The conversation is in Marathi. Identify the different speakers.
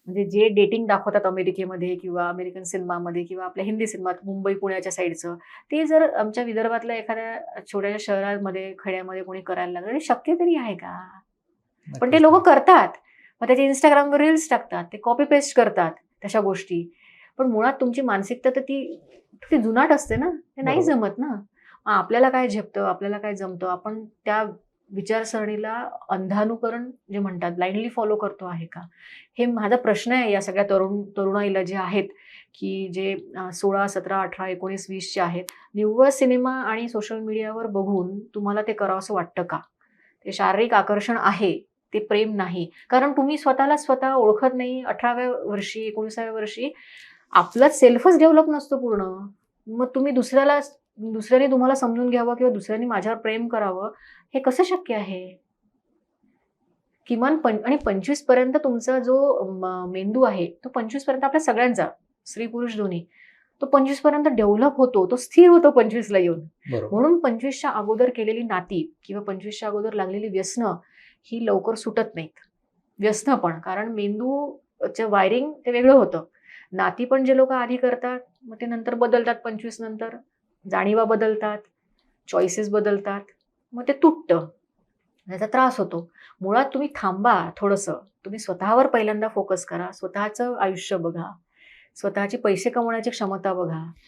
Speaker 1: म्हणजे जे डेटिंग दाखवतात अमेरिकेमध्ये किंवा अमेरिकन सिनेमामध्ये किंवा आपल्या हिंदी सिनेमात मुंबई पुण्याच्या साईडचं, ते जर आमच्या विदर्भातल्या एखाद्या छोट्याशा शहरामध्ये, खेड्यामध्ये कोणी करायला लागलं, तर शक्य तरी आहे का? पण ते
Speaker 2: नक्कीच
Speaker 1: लोकं
Speaker 2: नाही.
Speaker 1: करतात. मग त्याचे Instagramवर रील्स टाकतात. ते कॉपी पेस्ट करतात तशा गोष्टी. पण मुळात तुमची मानसिकता तर ती जुनाट असते ना. ते नाही
Speaker 2: बरोबर.
Speaker 1: जमत ना. मग आपल्याला काय झेपतं, आपल्याला काय जमतं, आपण त्या विचारसरणीला अंधानुकरण जे म्हणतात, ब्लाइंडली फॉलो करतो आहे का? हे माझा प्रश्न आहे या सगळ्या तरुणाईला जे आहेत, की जे 16, 17, 18, 19, 20 चे आहेत. निव्वळ सिनेमा आणि सोशल मीडियावर बघून तुम्हाला ते करावसं वाटतं का? ते शारीरिक आकर्षण आहे, ते प्रेम नाही. कारण तुम्ही स्वतःला स्वतः ओळखत नाही. 18व्या वर्षी, 19व्या वर्षी आपला सेल्फच डेव्हलप नसतो पूर्ण. मग तुम्ही दुसऱ्याने तुम्हाला समजून घ्यावं किंवा दुसऱ्याने माझ्यावर प्रेम करावं, हे कसं शक्य आहे? किमान आणि 25 पर्यंत तुमचा जो मेंदू आहे, तो 25 पर्यंत आपल्या सगळ्यांचा, स्त्री-पुरुष दोन्ही, तो 25 पर्यंत डेव्हलप होतो. तो स्थिर होतो 25 ला येऊन.
Speaker 2: बरोबर.
Speaker 1: म्हणून 25 च्या अगोदर केलेली नाती किंवा 25 च्या अगोदर लागलेली व्यसनं, ही लवकर सुटत नाहीत. व्यसनं पण, कारण मेंदूचं वायरिंग ते वेगळं होतं. नाती पण जे लोकं आधी करतात, मग ते नंतर बदलतात 25 नंतर. जाणिवा बदलतात, चॉईसेस बदलतात. मग ते तुटतं. त्याचा त्रास होतो. मुळात तुम्ही थांबा थोडंसं. तुम्ही स्वतःवर पहिल्यांदा फोकस करा. स्वतःचं आयुष्य बघा. स्वतःचे पैसे कमवण्याची क्षमता बघा.